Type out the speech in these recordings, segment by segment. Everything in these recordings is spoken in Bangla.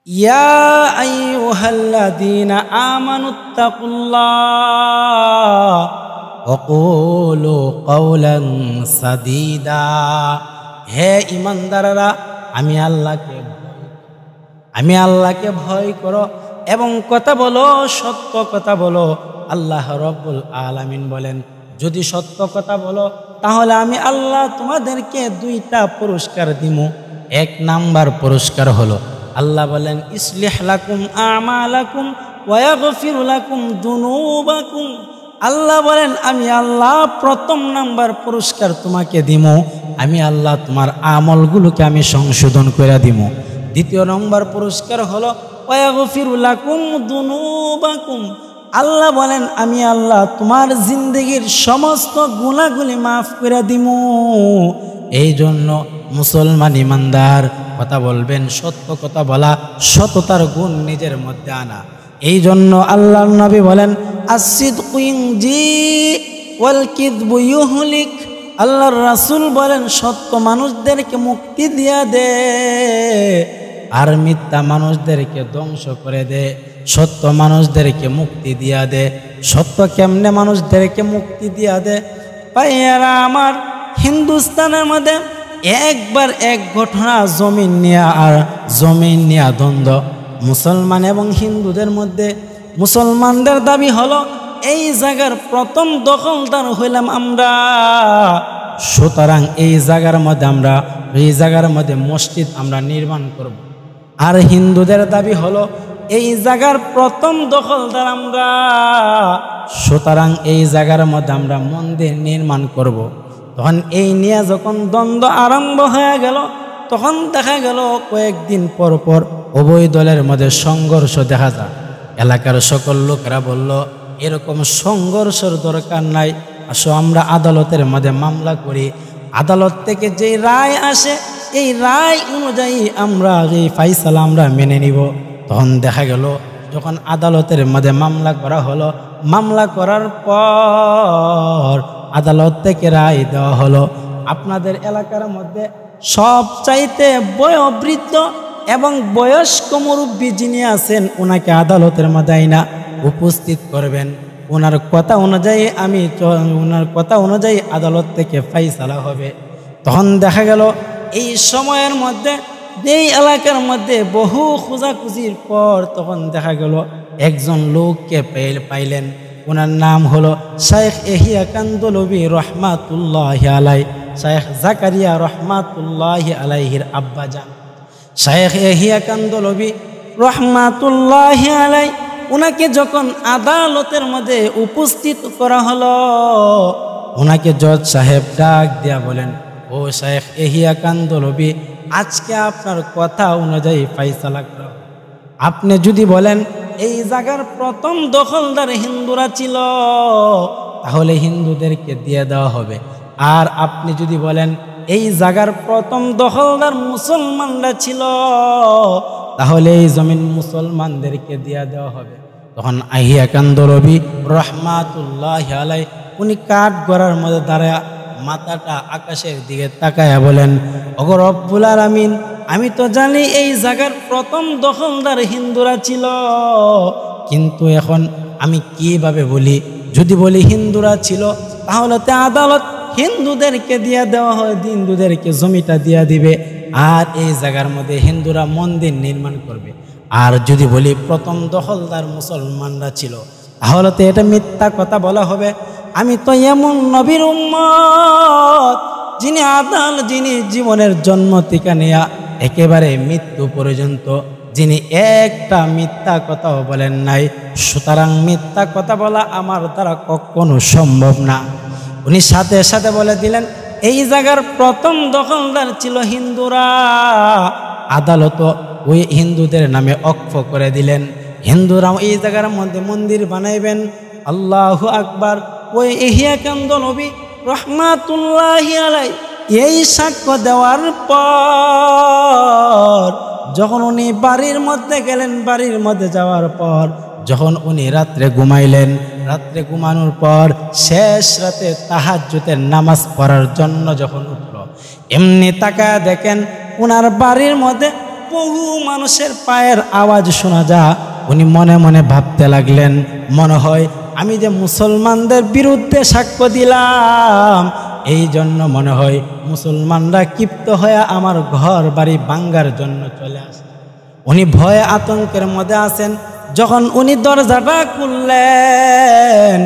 ইয়া আইয়ুহাল্লাযীনা আমানুত্তাকুল্লাহ ওয়া কুলু কাওলান সাদীদা। হে ঈমানদাররা, আমি আল্লাহকে ভয় করো এবং কথা বলো, সত্য কথা বলো। আল্লাহ রাব্বুল আলামিন বলেন, যদি সত্য কথা বলো তাহলে আমি আল্লাহ তোমাদেরকে দুইটা পুরস্কার দিমু। এক নাম্বার পুরস্কার হলো, আল্লাহ বলেন ইসলিহ লাকুম আমালাকুম ওয়া ইয়াগফির লাকুম যুনুবাকুম। আল্লাহ বলেন আমি আল্লাহ প্রথম নাম্বার পুরস্কার তোমাকে দিমু, আমি আল্লাহ তোমার আমলগুলোকে আমি সংশোধন করে দিমু। দ্বিতীয় নম্বর পুরস্কার হলো ওয়া ইয়াগফির লাকুম যুনুবাকুম। আল্লাহ বলেন আমি আল্লাহ তোমার জিন্দেগির সমস্ত গুনাহগুলি মাফ করে দিমু। এই জন্য মুসলমান ইমানদার কথা বলবেন, সত্য কথা বলা, সততার গুণ নিজের মধ্যে আনা। এই জন্য আল্লাহর নবী বলেন আসিদকু ইনজি ওয়াল কিযবু ইউহলিক। আল্লাহর রাসূল বলেন সত্য মানুষদেরকে মুক্তি দিয়া দে আর মিথ্যা মানুষদেরকে ধ্বংস করে দে। সত্য মানুষদেরকে মুক্তি দিয়া দে। সত্য কেমনে মানুষদেরকে মুক্তি দিয়া দে? ভাইয়ারা আমার, হিন্দুস্তানের মধ্যে একবার এক ঘটনা জমিন নিয়া দ্বন্দ্ব মুসলমান এবং হিন্দুদের মধ্যে। মুসলমানদের দাবি হলো এই জায়গার প্রথম দখলদার হইলাম আমরা, সুতরাং এই জায়গার মধ্যে মসজিদ আমরা নির্মাণ করব। আর হিন্দুদের দাবি হলো এই জায়গার প্রথম দখলদার আমরা, সুতরাং এই জায়গার মধ্যে আমরা মন্দির নির্মাণ করব। তখন এই নিয়ে যখন দ্বন্দ্ব আরম্ভ হয়ে গেল, তখন দেখা গেল কয়েকদিন পর পর উভয় দলের মধ্যে সংঘর্ষ দেখা যায়। এলাকার সকল লোকেরা বলল এরকম সংঘর্ষের দরকার নাই, আসো আমরা আদালতের মধ্যে মামলা করি। আদালত থেকে যে রায় আসে এই রায় অনুযায়ী আমরা এই ফাইসালা আমরা মেনে নিব। তখন দেখা গেল যখন আদালতের মধ্যে মামলা করা হলো, মামলা করার পর আদালত থেকে রায় দেওয়া হলো আপনাদের এলাকার মধ্যে সবচাইতে বয়োবৃদ্ধ এবং বয়স্ক মুরব্বী যিনি আছেন ওনাকে আদালতের মধ্যে আইনা উপস্থিত করবেন। ওনার কথা অনুযায়ী আদালত থেকে ফাইসালা হবে। তখন দেখা গেল এই সময়ের মধ্যে এই এলাকার মধ্যে বহু খোঁজাখুঁজির পর তখন দেখা গেল একজন লোককে পাইলেন। ওনার নাম হলো শাইখ ইহইয়া কান্দলবী রহমাতুল্লাহি আলাই, শাইখ জাকারিয়া রহমাতুল্লাহি আলাইহির আব্বাজান শাইখ ইহইয়া কান্দলবী রহমাতুল্লাহি আলাই। ওনাকে যখন আদালতের মধ্যে উপস্থিত করা হলো, ওনাকে জজ সাহেব ডাক দিয়া বলেন, ও শাইখ ইহইয়া কান্দলবী, আজকে আপনার কথা অনুযায়ী ফাইসালা করা। আপনি যদি বলেন এই জায়গার প্রথম দখলদার হিন্দুরা ছিল তাহলে হিন্দুদেরকে দিয়ে দেওয়া হবে, আর আপনি যদি বলেন এই জায়গার প্রথম দখলদার মুসলমানরা ছিল তাহলে এই জমিন মুসলমানদেরকে দিয়ে দেওয়া হবে। তখন ইহইয়া কান্দলবী রহমাতুল্লাহি আলাই উনি কাঠ গড়ার মধ্যে দাঁড়ায় মাথাটা আকাশের দিকে তাকায়া বলেন, ওগো রব্বুল আলামিন, আমি তো জানি এই জায়গার প্রথম দখলদার হিন্দুরা ছিল, কিন্তু এখন আমি কিভাবে বলি? যদি বলি হিন্দুরা ছিল তাহলে তো আদালত হিন্দুদেরকে দিয়ে দেওয়া হয়, হিন্দুদেরকে জমিটা দিয়ে দিবে, আর এই জায়গার মধ্যে হিন্দুরা মন্দির নির্মাণ করবে। আর যদি বলি প্রথম দখলদার মুসলমানরা ছিল তাহলে তো এটা মিথ্যা কথা বলা হবে। আমি তো এমন নবীর উম্মত যিনি জীবনের জন্ম থেকে নেয়া একেবারে মৃত্যু পর্যন্ত যিনি একটা মিথ্যা কথাও বলেন নাই, সুতরাং মিথ্যা কথা বলা আমার দ্বারা কখনো সম্ভব না। উনি সাথে সাথে বলে দিলেন এই জায়গার প্রথম দখলদার ছিল হিন্দুরা। আদালত ওই হিন্দুদের নামে ওয়াকফ করে দিলেন, হিন্দুরা এই জায়গার মধ্যে মন্দির বানাইবেন। আল্লাহু আকবার। ওই ইহইয়া কান্দলবী রহমাতুল্লাহি আলাই এই সাক্ষ্য দেওয়ার পর যখন উনি বাড়ির মধ্যে গেলেন, বাড়ির মধ্যে যাওয়ার পর যখন উনি রাত্রে ঘুমাইলেন, রাত্রে ঘুমানোর পর শেষ রাতে তাহাজ্জুদের নামাজ পড়ার জন্য যখন উঠল, এমনি তাকায় দেখেন ওনার বাড়ির মধ্যে বহু মানুষের পায়ের আওয়াজ শোনা যায়। উনি মনে মনে ভাবতে লাগলেন, মনে হয় আমি যে মুসলমানদের বিরুদ্ধে সাক্ষ্য দিলাম, এই জন্য মনে হয় মুসলমানরা ক্ষিপ্ত হয়ে আমার ঘর বাড়ি ভাঙ্গার জন্য চলে আসে। উনি ভয়ে আতঙ্কের মধ্যে আছেন। যখন উনি দরজাটা খুললেন,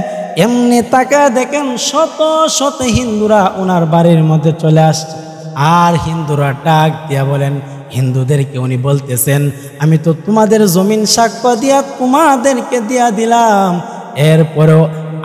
এমনি তাকে দেখেন শত শত হিন্দুরা ওনার বাড়ির মধ্যে চলে আসছে। আর হিন্দুরা ডাক দিয়া বলেন, হিন্দুদেরকে উনি বলতেছেন, আমি তো তোমাদের জমিন সাক্ষ্য দিয়া তোমাদেরকে দিয়া দিলাম, এরপরেও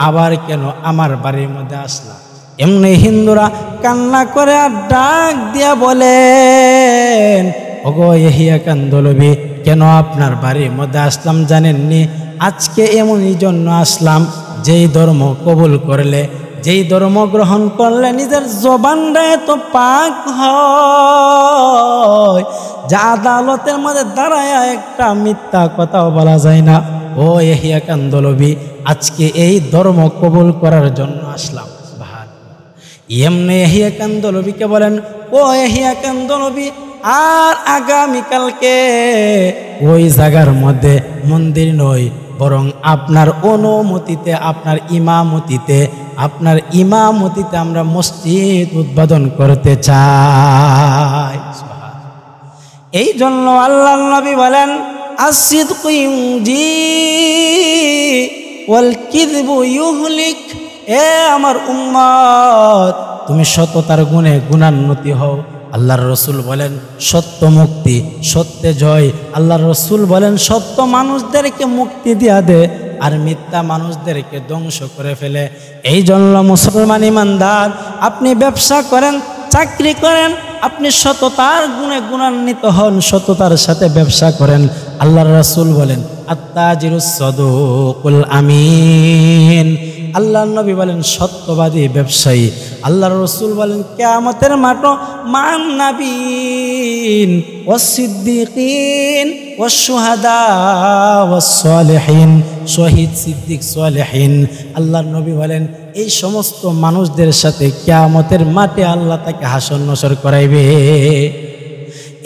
আবার কেন আমার বাড়ির মধ্যে আসলাম? এমনি হিন্দুরা কান্না করে আর ডাক দিয়া বলেন, ওগো ইহিয়া কান্দলবি, কেন আপনার বাড়ির মধ্যে আসলাম জানেননি? আজকে এমনই জন্য আসলাম, যেই ধর্ম কবুল করলে, যেই ধর্ম গ্রহণ করলে নিজের জবানটা এত পাক হয় যা আদালতের মধ্যে দাঁড়ায় একটা মিথ্যা কথাও বলা যায় না। ও ইহিয়া কান্দলবি, আজকে এই ধর্ম কবুল করার জন্য আসলাম। এমনি ইহিয়া কান্দলবিকে বলেন, ও ইহিয়া কান্দলবি, আর আগামীকালকে ওই জায়গার মধ্যে মন্দির নয়, বরং আপনার অনুমতিতে, আপনার ইমামতিতে আমরা মসজিদ উদ্বোধন করতে চাই। এই জন্য আল্লাহর নবী বলেন, আসিদকু ইউনজি ওয়াল কিযবু ইউহলিক। এ আমার উম্মত, তুমি সততার গুণে গুণান্বিত হও। আল্লাহর রসুল বলেন সত্য মুক্তি, সত্যে জয়। আল্লাহর রসুল বলেন সত্য মানুষদেরকে মুক্তি দিয়া দে, আর মিথ্যা মানুষদেরকে ধ্বংস করে ফেলে। এই জন্য মুসলমান ইমানদার, আপনি ব্যবসা করেন, চাকরি করেন, আপনি সততার গুণে গুণান্বিত হন, সততার সাথে ব্যবসা করেন। আল্লাহর রসুল বলেন আত্তাজিরুস সাদুকুল আমিন। আল্লাহর নবী বলেন সত্যবাদী ব্যবসায়ী। আল্লাহর রসুল বলেন কিয়ামতের মাঠে মান নাবিয়িন ওয়াস সিদ্দিকিন ওয়াস শুহাদা ওয়াস সালিহিন, শহীদ, সিদ্দিক, সালেহিন। আল্লাহর নবী বলেন এই সমস্ত মানুষদের সাথে কিয়ামতের মাঠে আল্লাহ তাকে হাসর নসর করাইবে।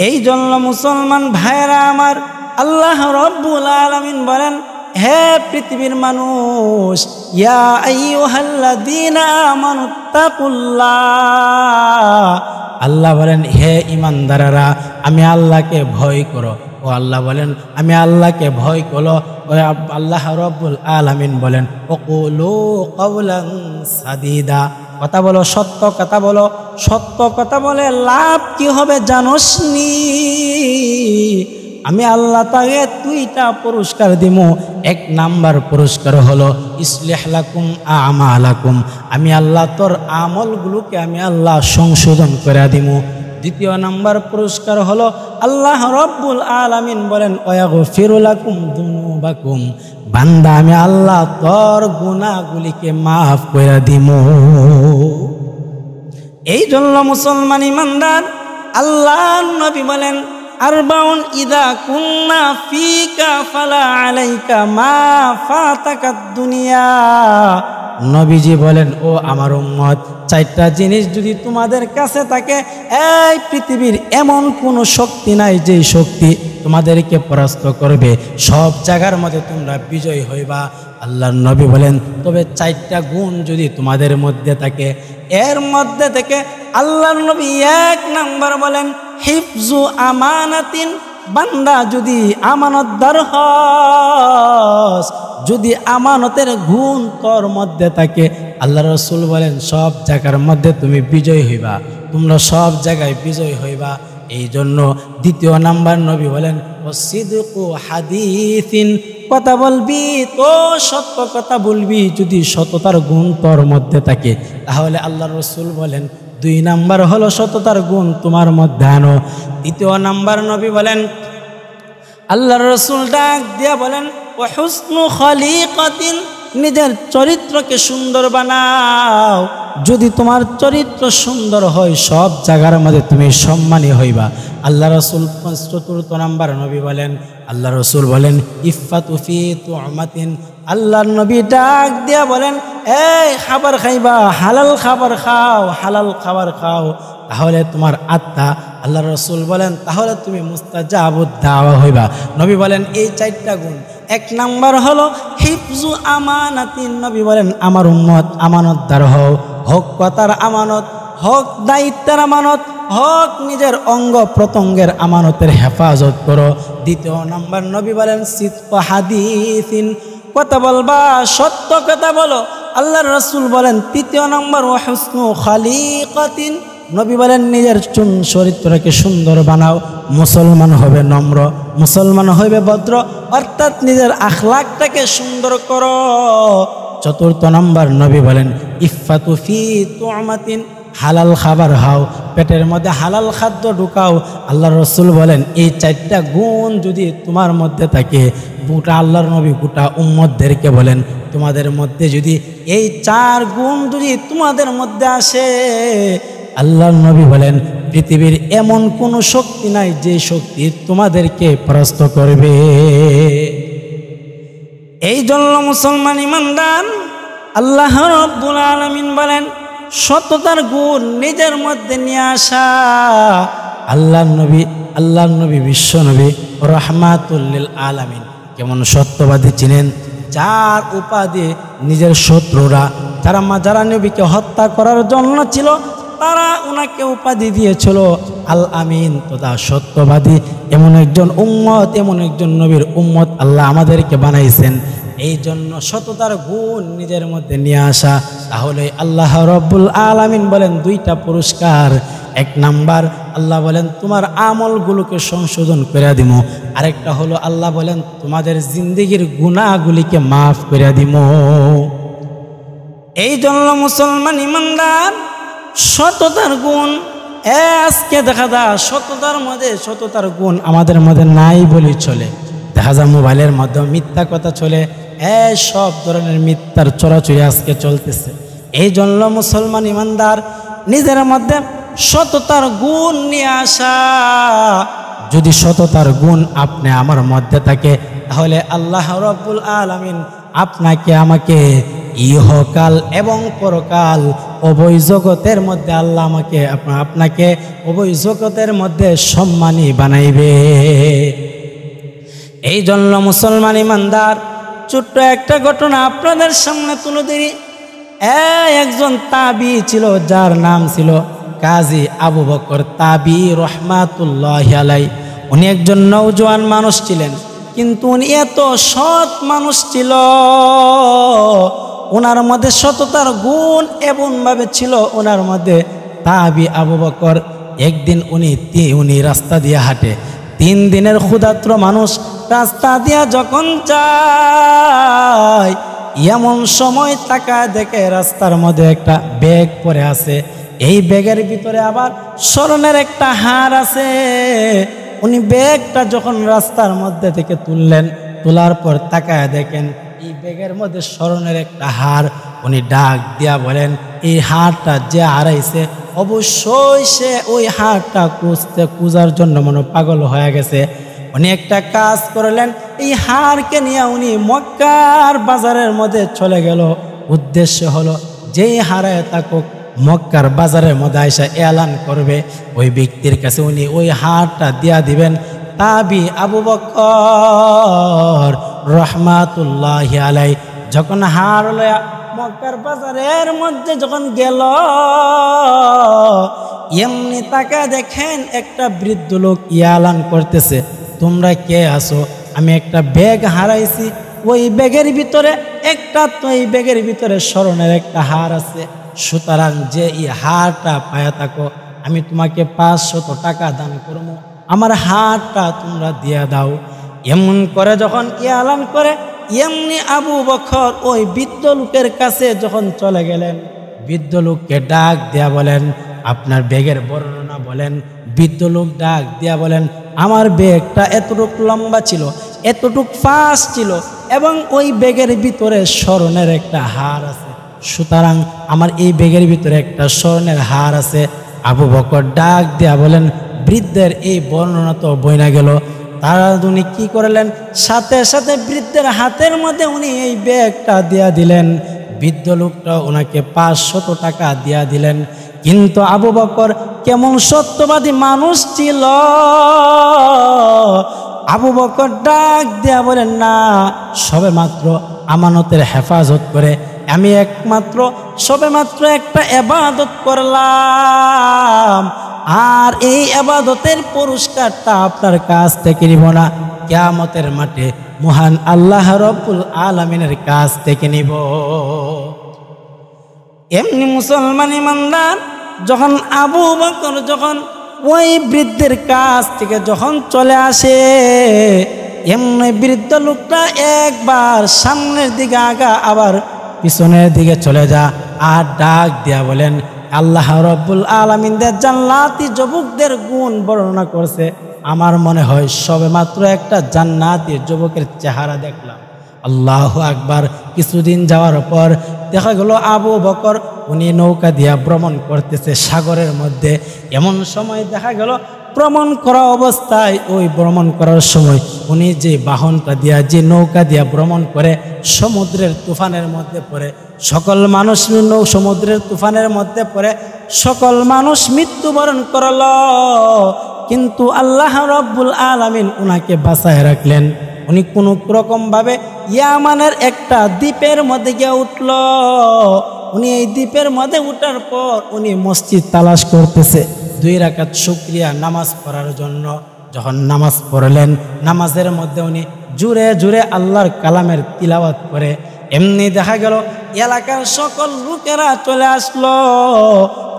এই জন্য মুসলমান ভাইরা আমার, আল্লাহ রব্বুল আলামিন বলেন, হে পৃথিবীর মানুষ, ইয়া আইয়ুহাল্লাযীনা আমানুত্তাকুল্লাহ, আল্লাহ বলেন হে ঈমানদাররা, আমি আল্লাহকে ভয় করো। ও আল্লাহ বলেন আমি আল্লাহকে ভয় করো। আল্লাহ রব্বুল আলামিন বলেন ওকুলু কাওলান সাদীদা, কথা বলো, সত্য কথা বলো। সত্য কথা বলে লাভ কি হবে জানোসনি? আমি আল্লাহ তাকে 2টা পুরস্কার দিব। 1 নাম্বার পুরস্কার হলো ইসলিহ লাকুম আমালাকুম, আমি আল্লাহ তোর আমলগুলোকে আমি আল্লাহ সংশোধন করে দিব। 2য় নাম্বার পুরস্কার হলো আল্লাহ রব্বুল আলামিন বলেন ওয়াগফিরু লাকুম যুনুবাকুম, বান্দা আমি আল্লাহ তোর গুনাহগুলিকে মাফ করে দিব। এই জন্য মুসলমান ইমানদার, আল্লাহর নবী বলেন আরবাউন ইদা কুন্না ফিকা ফালা আলাইকা মা ফাতাকাদ দুনিয়া। নবীজি বলেন ও আমার উম্মত, 4টা জিনিস যদি তোমাদের কাছে থাকে, এই পৃথিবীর এমন কোনো শক্তি নাই যে শক্তি তোমাদেরকে পরাস্ত করবে। সব জায়গার মধ্যে তোমরা বিজয় হইবা। আল্লাহর নবী বলেন তবে 4টা গুণ যদি তোমাদের মধ্যে থাকে, এর মধ্যে থেকে আল্লাহর নবী 1 নাম্বার বলেন হিফজু আমানাতিন, বান্দা যদি আমানতদার হস, যদি আমানতের গুণ তোর মধ্যে থাকে, আল্লাহ রসুল বলেন সব জায়গার মধ্যে তুমি বিজয় হইবা, তোমরা সব জায়গায় বিজয় হইবা। এই জন্য 2য় নাম্বার নবী বলেন ওয়াসিদকু হাদিসিন, কথা বলবি তো সত্য কথা বলবি। যদি সততার গুণ তোর মধ্যে থাকে, তাহলে আল্লাহ রসুল বলেন 2 নাম্বার হলো সততার গুণ তোমার মধ্যে আনো। 3য় নাম্বার নবী বলেন, আল্লাহর রসুল ডাক দিয়া বলেন ওয়া হুসনু খলিকাতিন, নিজের চরিত্রকে সুন্দর বানাও। যদি তোমার চরিত্র সুন্দর হয়, সব জায়গার মধ্যে তুমি সম্মানী হইবা। আল্লাহ রসুল 4th নাম্বার নবী বলেন, আল্লাহ রসুল বলেন ইফাতু ফি তুমাতিন, আল্লাহর নবী ডাক দিয়া বলেন এই খাবার খাইবা, হালাল খাবার খাও, হালাল খাবার খাও, তাহলে তোমার আত্মা আল্লাহ রসুল বলেন তাহলে তুমি মুস্তাজাবুদ দাওয়া হইবা। নবী বলেন এই 4টা গুণ। 1 নাম্বার হলো হিফজু আমানাতিন। নবী বলেন আমার উম্মত আমানতদার হও, হক কথার আমানত, হক দায়িত্বের আমানত, হক নিজের অঙ্গ প্রত্যঙ্গের আমানতের হেফাজত করো। 2 নাম্বার নবী বলেন সিদকু হাদিসিন, কথা বলবা, সত্য কথা বলো। আল্লাহর রাসূল বলেন 3 নাম্বার ওয়া হুসনু খালিকাতিন। নবী বলেন নিজের চরিত্রকে সুন্দর বানাও, মুসলমান হবে নম্র, মুসলমান হবে ভদ্র, অর্থাৎ নিজের আখলাকটাকে সুন্দর করো। 4 নাম্বার নবী বলেন ইফাতু ফি তুমাতিন, হালাল খাবার খাও, পেটের মধ্যে হালাল খাদ্য ঢুকাও। আল্লাহর রাসূল বলেন এই 4টা গুণ যদি তোমার মধ্যে থাকে, গোটা আল্লাহর নবী গোটা উম্মতদেরকে বলেন তোমাদের মধ্যে যদি এই 4 গুণ যদি তোমাদের মধ্যে আসে, আল্লাহর নবী বলেন পৃথিবীর এমন কোনো শক্তি নাই যে শক্তি তোমাদেরকে পরাস্ত করবে। এই জন্য মুসলমান ইমানদার, আল্লাহ রাব্বুল আলামিন বলেন সততার গুণ নিজের মধ্যে নিয়ে আসা। আল্লাহর নবী বিশ্ব নবী রাহমাতুল লিল আলামিন কেমন সত্যবাদী ছিলেন, যার উপাধি নিজের শত্রুরা যারা নবীকে হত্যা করার জন্য ছিল, তারা ওনাকে উপাধি দিয়েছিল আল আমিন তথা সত্যবাদী। এমন একজন উম্মত, এমন একজন নবীর উম্মত আল্লাহ আমাদেরকে বানাইছেন। এই জন্য সততার গুণ নিজের মধ্যে নিয়ে আসা। তাহলে আল্লাহ রব্বুল আলামিন বলেন 2টা পুরস্কার। 1 নাম্বার আল্লাহ বলেন তোমার আমলগুলোকে সংশোধন করে দিব। আরেকটা হলো আল্লাহ বলেন তোমাদের জিন্দেগির গুনাহগুলিকে মাফ করে দিব। এই জন্য মুসলমান ইমানদার, সততার গুণ আজকে দেখা যায় সততার গুণ আমাদের মধ্যে নাই বলি চলে। দেখা যায় মোবাইলের মাধ্যমে মিথ্যা কথা চলে, সব ধরনের মিথ্যার চরাচরি আজকে চলতেছে। এই জন্য মুসলমান ইমানদার নিজের মধ্যে সততার গুণ নিয়ে আসা। যদি সততার গুণ আপনি আমার মধ্যে থাকে, তাহলে আল্লাহ রাব্বুল আলামিন আপনাকে আমাকে ইহকাল এবং পরকাল উভয় জগতের মধ্যে আল্লাহ আপনাকে উভয় জগতের মধ্যে সম্মানী বানাইবে। এই জন্য মুসলমান ইমানদার, ছোট্ট একটা ঘটনা আপনাদের সামনে তুলে ধরি। একজন তাবি ছিল, যার নাম ছিল কাজী আবু বকর তাবি রহমাতুল্লাহি আলাইহি। উনি একজন নওজোয়ান মানুষ ছিলেন, কিন্তু উনি এত সৎ মানুষ ছিল, ওনার মধ্যে সততার গুণ এমনভাবে ছিল ওনার মধ্যে। তাবি আবু বকর একদিন উনি রাস্তা দিয়ে হাঁটে। 3 দিনের ক্ষুধার্ত মানুষ রাস্তা দিয়া যখন যায়, এমন সময় তাকায় দেখে রাস্তার মধ্যে একটা ব্যাগ পড়ে আছে। এই ব্যাগের ভিতরে আবার স্বর্ণের একটা হার আছে। উনি ব্যাগটা যখন রাস্তার মধ্যে থেকে তুললেন, তোলার পর তাকায় দেখেন এই ব্যাগের মধ্যে স্বর্ণের একটা হার। উনি ডাক দিয়া বলেন এই হারটা যে হারাইছে অবশ্যই সে ওই হারটা খুঁজার জন্য মনে পাগল হয়ে গেছে। উনি একটা কাজ করলেন, এই হারকে নিয়ে উনি মক্কার বাজারের মধ্যে চলে গেল। উদ্দেশ্য হলো যেই হারায় থাকুক মক্কার বাজারের মধ্যে আইসা এলান করবে, ওই ব্যক্তির কাছে উনি ওই হারটা দিয়া দিবেন। তাবি আবু বকর রহমাতুল্লাহি আলাইহি যখন হার লয়া মক্কার বাজারের মধ্যে যখন গেল, এমনি তাকা দেখেন একটা বৃদ্ধ লোক এলান করতেছে, তোমরা কে আসো? আমি একটা ব্যাগ হারাইছি, ওই ব্যাগের ভিতরে স্বর্ণের একটা হার আছে। সুতরাং যে এই হারটা পায়া থাকো, আমি তোমাকে 500 টাকা দান করবো, আমার হারটা তোমরা দিয়া দাও। এমন করে যখন এলান করে, এমনি আবু বকর ওই বৃদ্ধ লোকের কাছে যখন চলে গেলেন, বৃদ্ধ লোককে ডাক দিয়া বলেন আপনার ব্যাগের বর্ণনা বলেন। বৃদ্ধ লোক ডাক দিয়া বলেন আমার ব্যাগটা এতটুক লম্বা ছিল, এতটুক ফাঁস ছিল, এবং ওই ব্যাগের ভিতরে স্বর্ণের একটা হার আছে। সুতরাং আমার এই ব্যাগের ভিতরে একটা স্বর্ণের হার আছে। আবু বকর ডাক দিয়া বলেন বৃদ্ধের এই বর্ণনা তো বইনা গেল। তারা উনি কি করলেন, সাথে সাথে বৃদ্ধের হাতের মধ্যে উনি এই ব্যাগটা দিয়া দিলেন। বৃদ্ধ লোকটা ওনাকে 500 টাকা দিয়া দিলেন। কিন্তু আবু বকর কেমন সত্যবাদী মানুষ ছিল, আবু বকর ডাক দেয়া বলেন, না, সবে মাত্র আমানতের হেফাজত করে আমি সবেমাত্র একটা ইবাদত করলাম, আর এই ইবাদতের পুরস্কারটা আপনার কাছ থেকে নিব না, কিয়ামতের মাঠে মহান আল্লাহ রাব্বুল আলামিনের কাছ থেকে নিব। এমনি মুসলমান ইমানদার যখন আবু বকর যখন ওই বৃদ্ধের কাছ থেকে যখন চলে আসে, এমনি বৃদ্ধ লোকটা একবার সামনের দিকে আগা আবার পিছনের দিকে চলে যা, আর ডাক দিয়া বলেন, আল্লাহ রাব্বুল আলামিনদের জান্নাতি যুবকদের গুণ বর্ণনা করছে, আমার মনে হয় সবেমাত্র একটা জান্নাতি যুবকের চেহারা দেখলাম। আল্লাহু আকবার। কিছুদিন যাওয়ার পর দেখা গেল আবু বকর উনি নৌকা দিয়া ভ্রমণ করতেছে সাগরের মধ্যে। এমন সময় দেখা গেল ভ্রমণ করা অবস্থায়, ওই ভ্রমণ করার সময় উনি যে বাহনটা দিয়া যে নৌকা দিয়া ভ্রমণ করে সমুদ্রের তুফানের মধ্যে পড়ে, সকল মানুষ সমুদ্রের তুফানের মধ্যে পড়ে সকল মানুষ মৃত্যুবরণ করল, কিন্তু আল্লাহ রাব্বুল আলামিন উনাকে বাঁচায় রাখলেন। উনি কোনো রকমভাবে ইয়ামানের একটা দ্বীপের মধ্যে গিয়ে উঠল। উনি এই দ্বীপের মধ্যে উঠার পর উনি মসজিদ তালাশ করতেছে 2 রাকাত শুকরিয়া নামাজ পড়ার জন্য। যখন নামাজ পড়লেন, নামাজের মধ্যে উনি জুড়ে জুড়ে আল্লাহর কালামের তিলাওয়াত করে, এমনি দেখা গেল এলাকার সকল লোকেরা চলে আসলো।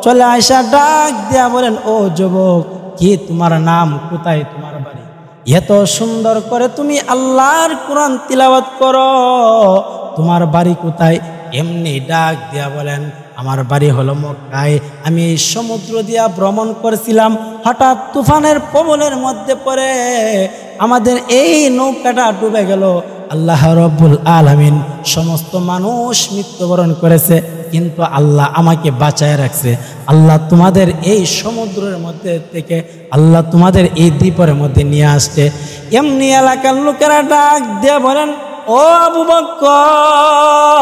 চলে আসা ডাক দিয়া বলেন, ও যুবক, কি তোমার নাম, কোথায় তোমার বাড়ি? এত সুন্দর করে তুমি আল্লাহর কোরআন তিলাওয়াত করো, তোমার বাড়ি কোথায়? এমনি ডাক দিয়া বলেন, আমার বাড়ি হলো মক্কায়। আমি এই সমুদ্র দিয়া ভ্রমণ করেছিলাম, হঠাৎ তুফানের প্রবলের মধ্যে পড়ে আমাদের এই নৌকাটা ডুবে গেল। আল্লাহ রাব্বুল আলামিন সমস্ত মানুষ মৃত্যুবরণ করেছে, কিন্তু আল্লাহ আমাকে বাঁচায় রাখছে। আল্লাহ তোমাদের এই সমুদ্রের মধ্যে থেকে আল্লাহ তোমাদের এই দ্বীপের মধ্যে নিয়ে আসছে। এমনি এলাকার লোকেরা ডাক দিয়ে বলেন, ও আবু বকর,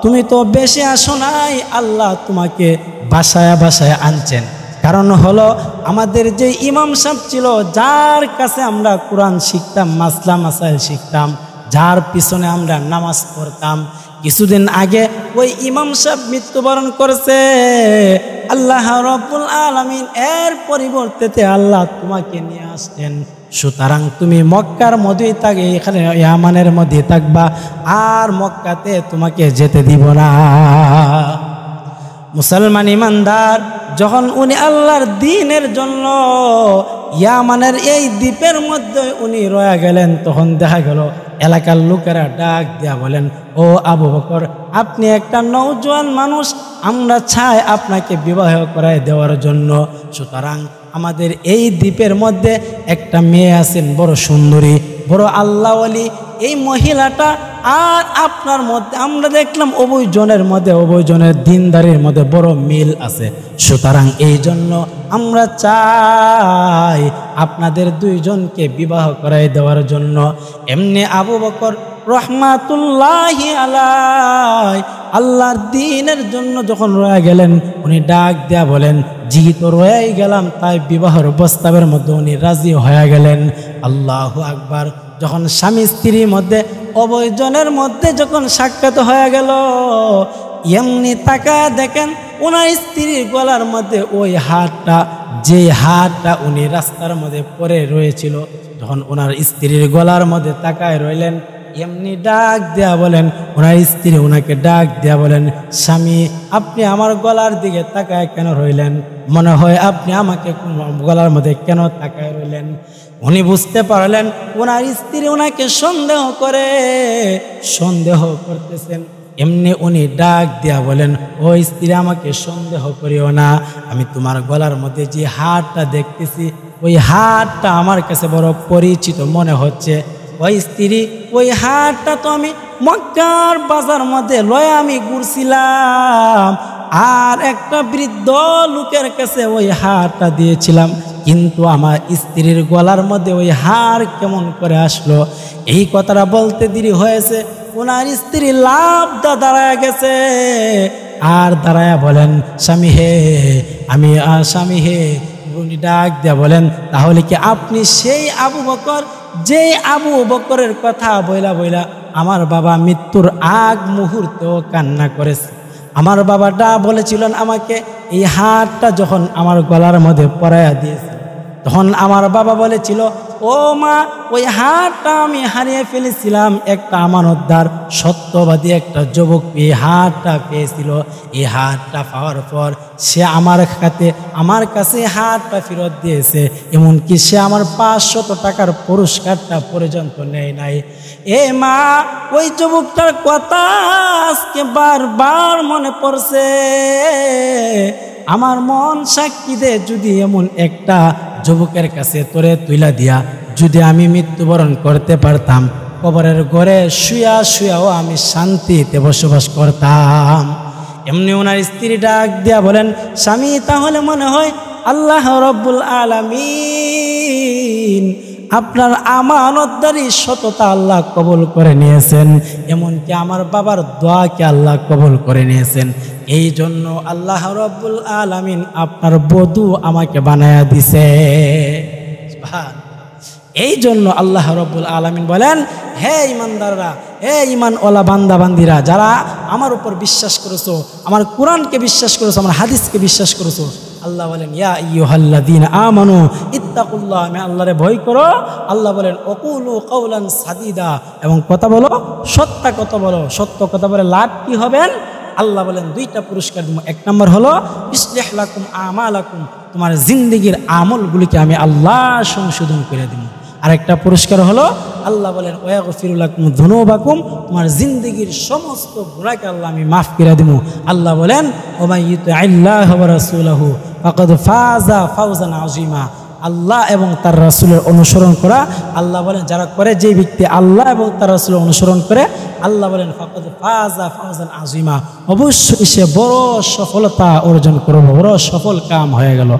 তুমি তো বেশি আসো নাই, আল্লাহ তোমাকে বাসায় বাসায় আনছেন। কারণ হলো আমাদের যে ইমাম সাহেব ছিল, যার কাছে আমরা কোরআন শিখতাম, মাসলা মাসাইল শিখতাম, যার পিছনে আমরা নামাজ পড়তাম, কিছুদিন আগে ওই ইমাম সাহেব মৃত্যুবরণ করেছে। আল্লাহ রাব্বুল আলামিন এর পরিবর্তে আল্লাহ তোমাকে নিয়ে আসছেন। সুতরাং তুমি মক্কার মধ্যেই থাকবে, এখানে ইয়ামানের মধ্যে থাকবা, আর মক্কাতে তোমাকে যেতে দিব না। মুসলমান ইমানদার যখন উনি আল্লাহর দ্বীনের জন্য ইয়ামানের এই দ্বীপের মধ্যে উনি রয়ে গেলেন, তখন দেখা গেল এলাকার লোকেরা ডাক দিয়া বলেন, ও আবু বকর, আপনি একটা নওজোয়ান মানুষ, আমরা চাই আপনাকে বিবাহ করায় দেওয়ার জন্য। সুতরাং আমাদের এই দ্বীপের মধ্যে একটা মেয়ে আছেন, বড় সুন্দরী, বড় আল্লাহওয়ালি। এই মহিলাটা আর আপনার মধ্যে আমরা দেখলাম উভয়জনের দিনদারির মধ্যে বড় মিল আছে। সুতরাং এই জন্য আমরা চাই আপনাদের 2 জনকে বিবাহ করাই দেওয়ার জন্য। এমনি আবু বকর রহমাতুল্লাহি আলাই আল্লাহর দ্বীনের জন্য যখন রয়ে গেলেন, উনি ডাক দেয়া বলেন, জি তো রয়েই গেলাম। তাই বিবাহের প্রস্তাবের মধ্যে উনি রাজি হয়ে গেলেন। আল্লাহু আকবার। যখন স্বামী স্ত্রীর মধ্যে উভয়জনের মধ্যে যখন সাক্ষাৎ হয়ে গেল, এমনি তাকায় দেখেন ওনার স্ত্রীর গলার মধ্যে ওই হাতটা, যে হাতটা উনি রাস্তার মধ্যে পড়ে রয়েছিল, যখন ওনার স্ত্রীর গলার মধ্যে তাকায় রইলেন, এমনি ডাক দেয়া বলেন, ওনার স্ত্রী ওনাকে ডাক দেয়া বলেন, স্বামী, আপনি আমার গলার দিকে তাকায় কেন রইলেন? মনে হয় আপনি আমাকে গলার মধ্যে কেন তাকায় রইলেন? উনি বুঝতে পারলেন ওনার স্ত্রী ওনাকে সন্দেহ করতেছেন। এমনি উনি ডাক দিয়া বলেন, ও স্ত্রী, আমাকে সন্দেহ করিও না, আমি তোমার গলার মধ্যে যে হাতটা দেখতেছি, ওই হাতটা আমার কাছে বড় পরিচিত মনে হচ্ছে। ওই স্ত্রী, ওই হাতটা তো আমি মক্কার বাজার মধ্যে লয়ে আমি ঘুরছিলাম, আর একটা বৃদ্ধ লোকের কাছে ওই হারটা দিয়েছিলাম, কিন্তু আমার স্ত্রীর গলার মধ্যে ওই হার কেমন করে আসলো? এই কথাটা বলতে দেরি হয়েছে, ওনার স্ত্রী লাফ দাঁড়ায় গেছে, আর দাঁড়ায়া বলেন, স্বামী হে, আমি স্বামী হে। উনি ডাক দিয়া বলেন, তাহলে কি আপনি সেই আবু বকর, যেই আবু বকরের কথা বইলা বইলা আমার বাবা মৃত্যুর আগ মুহূর্তেও কান্না করেছে? আমার বাবাটা বলেছিলেন আমাকে, এই হাতটা যখন আমার গলার মধ্যে পরাইয়া দিয়েছে, তখন আমার বাবা বলেছিল, ও মা, ওই হাতটা আমি হারিয়ে ফেলেছিলাম। একটা আমানতদার সত্যবাদী একটা যুবক এই হাতটা পেয়েছিল। এই হাতটা পাওয়ার পর সে আমার কাছে হাতটা ফেরত দিয়েছে, এমনকি সে আমার 500 টাকার পুরস্কারটা পর্যন্ত নেয় নাই। এ মা, ওই যুবকটার কথা আজকে বারবার মনে পড়ছে। আমার মন সাক্ষী দে, যদি এমন একটা যুবকের কাছে তোরে তুইলা দিয়া যদি আমি মৃত্যুবরণ করতে পারতাম, কবরের ঘরে শুয়া শুয়াও আমি শান্তিতে বসবাস করতাম। এমনি ওনার স্ত্রী ডাক দিয়া বলেন, স্বামী, তাহলে মনে হয় আল্লাহ রব্বুল আলামিন আপনার আমানতদারি সততা আল্লাহ কবুল করে নিয়েছেন, এমনকি আমার বাবার দোয়াকে আল্লাহ কবুল করে নিয়েছেন। এই জন্য আল্লাহ রব্বুল আলামিন আপনার বধূ আমাকে বানায়া দিছে। এই জন্য আল্লাহ রব্বুল আলামিন বলেন, হে ইমানদাররা, হে ঈমানওয়ালা বান্দা বান্দিরা, যারা আমার উপর বিশ্বাস করেছো, আমার কোরআনকে বিশ্বাস করেছো, আমার হাদিসকে বিশ্বাস করেছো, আল্লাহ বলেন, ইয়া আইয়ুহাল্লাযীনা আমানু ইত্তাকুল্লাহ, আমি আল্লাহরে ভয় করো। আল্লাহ বলেন, ওয়াকুলু কাওলান সাদীদা, এবং কথা বলো, সত্য কথা বলো। সত্য কথা বলে লাভ কি হবেন? আল্লাহ বলেন, 2টা পুরস্কার দিব। 1 নম্বর হলো ইসলিহ লাকুম আমালাকুম, তোমার জিন্দেগির আমলগুলিকে আমি আল্লাহ সংশোধন করে দিব। আরেকটা পুরস্কার হলো আল্লাহ বলেন, ওয়াগফিরু লাকুম যুনুবাকুম, তোমার জিন্দেগির সমস্ত গুনাহকে আল্লাহ আমি মাফ করে দিব। আল্লাহ বলেন, ওমাই ইউতিইল্লাহ ওয়া রাসূলাহু ফাকাদ ফাযা ফাওজান আযীমা, আল্লাহ এবং তার রাসূলের অনুসরণ করা। আল্লাহ বলেন, যারা করে, যে ব্যক্তি আল্লাহ এবং তার রাসূলের অনুসরণ করে, আল্লাহ বলেন ফাকাদ ফাযা ফাওজান আযীমা, অবশ্যই সে বড় সফলতা অর্জন করবে, বড় সফল কাম হয়ে গেল।